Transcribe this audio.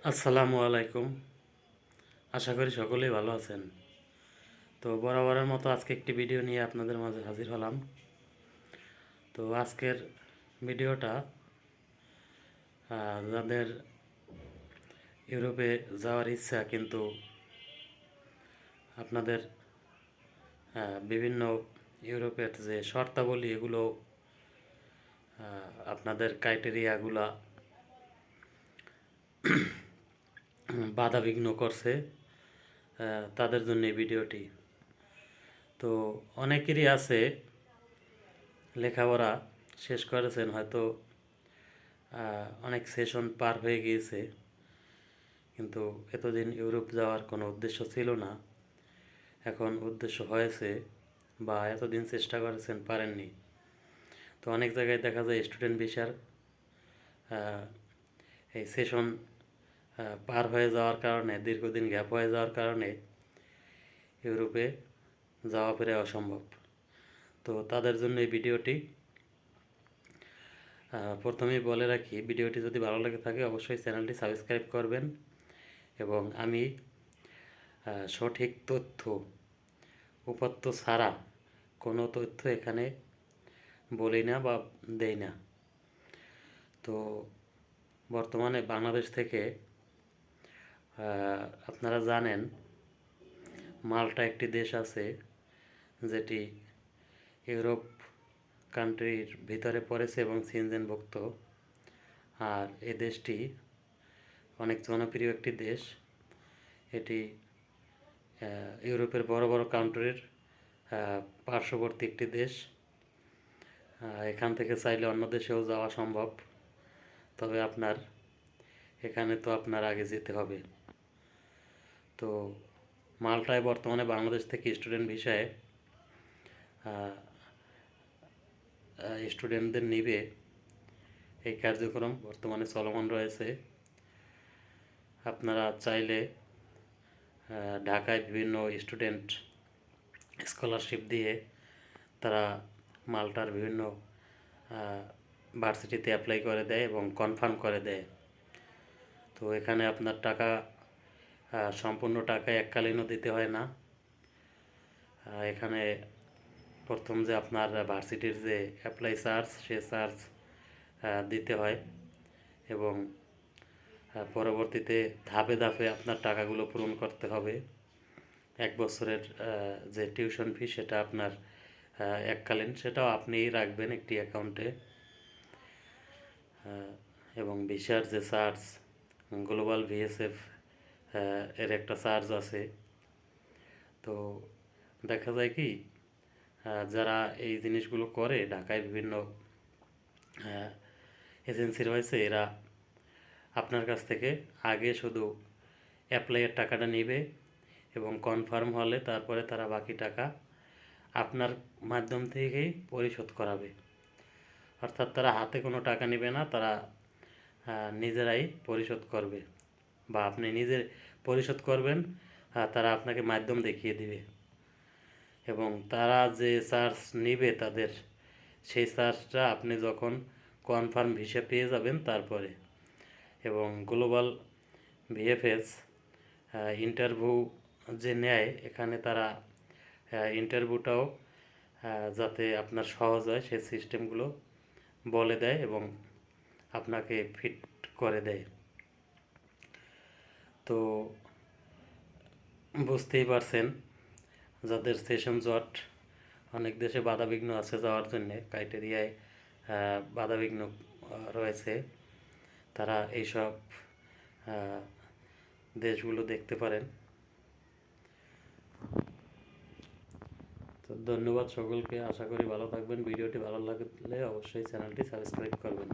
আসসালামু আলাইকুম। আশা করি সকলেই ভালো আছেন। তো বরাবরের মতো আজকে একটি ভিডিও নিয়ে আপনাদের মাঝে হাজির হলাম। তো আজকের ভিডিওটা যাদের ইউরোপে যাওয়ার ইচ্ছা কিন্তু আপনাদের বিভিন্ন ইউরোপের যে শর্তাবলী এগুলো আপনাদের ক্রাইটেরিয়াগুলা বাধাবিঘ্ন করছে, তাদের জন্য এই ভিডিওটি। তো অনেকেরই আছে লেখাপড়া শেষ করেছেন, হয়তো অনেক সেশন পার হয়ে গিয়েছে, কিন্তু এতদিন ইউরোপ যাওয়ার কোনো উদ্দেশ্য ছিল না। এখন উদ্দেশ্য হয়েছে বা এতদিন চেষ্টা করেছেন, পারেননি। তো অনেক জায়গায় দেখা যায় স্টুডেন্ট ভিসার এই সেশন পার হয়ে যাওয়ার কারণে, দীর্ঘদিন গ্যাপ হয়ে যাওয়ার কারণে ইউরোপে যাওয়া প্রায় অসম্ভব। তো তাদের জন্য এই ভিডিওটি। প্রথমেই বলে রাখি, ভিডিওটি যদি ভালো লেগে থাকে অবশ্যই চ্যানেলটি সাবস্ক্রাইব করবেন, এবং আমি সঠিক তথ্য, উপাত্ত ছাড়া কোনো তথ্য এখানে বলি না বা দেই না। তো বর্তমানে বাংলাদেশ থেকে আপনারা জানেন মাল্টা একটি দেশ আছে যেটি ইউরোপ কান্ট্রির ভিতরে পড়েছে এবং সেনজেনভুক্ত। আর এ দেশটি অনেক জনপ্রিয় একটি দেশ। এটি ইউরোপের বড় বড় কান্ট্রির পার্শ্ববর্তী একটি দেশ। এখান থেকে চাইলে অন্য দেশেও যাওয়া সম্ভব, তবে এখানে তো আপনার আগে যেতে হবে। তো মাল্টায় বর্তমানে বাংলাদেশ থেকে স্টুডেন্ট ভিসায় স্টুডেন্টদের নিবে, এই কার্যক্রম বর্তমানে চলমান রয়েছে। আপনারা চাইলে ঢাকায় বিভিন্ন স্টুডেন্ট স্কলারশিপ দিয়ে তারা মাল্টার বিভিন্ন ভার্সিটিতে অ্যাপ্লাই করে দেয় এবং কনফার্ম করে দেয়। তো এখানে আপনার টাকা সম্পূর্ণ টাকা এককালীনও দিতে হয় না। এখানে প্রথম যে আপনার ভার্সিটির যে অ্যাপ্লাই চার্জ, সে চার্জ দিতে হয়, এবং পরবর্তীতে ধাপে ধাপে আপনার টাকাগুলো পূরণ করতে হবে। 1 বছরের যে টিউশন ফি সেটা আপনার এককালীন, সেটাও আপনিই রাখবেন একটি অ্যাকাউন্টে। এবং ভিসার যে চার্জ, গ্লোবাল ভিএসএফ এর একটা চার্জ আছে। তো দেখা যায় কি, যারা এই জিনিসগুলো করে ঢাকায় বিভিন্ন এজেন্সি রয়েছে, এরা আপনার কাছ থেকে আগে শুধু অ্যাপ্লাইয়ের টাকাটা নেবে এবং কনফার্ম হলে তারপরে তারা বাকি টাকা আপনার মাধ্যম থেকেই পরিশোধ করাবে। অর্থাৎ তারা হাতে কোনো টাকা নেবে না, তারা নিজেরাই পরিশোধ করবে, বা আপনি নিজে পরিশোধ করবেন, তারা আপনাকে মাধ্যম দেখিয়ে দিবে। এবং তারা যে চার্জ নেবে তাদের, সেই চার্জটা আপনি যখন কনফার্ম ভিসা পেয়ে যাবেন তারপরে। এবং গ্লোবাল ভিএফএস ইন্টারভিউ যে নেয়, এখানে তারা ইন্টারভিউটাও যাতে আপনার সহজ হয় সেই সিস্টেমগুলো বলে দেয় এবং আপনাকে ফিট করে দেয়। তো বুঝতেই পারছেন, যাদের সেশন জট, অনেক দেশে বাধাবিঘ্ন আছে যাওয়ার জন্যে, ক্রাইটেরিয়ায় বাধাবিঘ্ন রয়েছে, তারা এইসব দেশগুলো দেখতে পারেন। তো ধন্যবাদ সকলকে, আশা করি ভালো থাকবেন। ভিডিওটি ভালো লাগলে অবশ্যই চ্যানেলটি সাবস্ক্রাইব করবেন।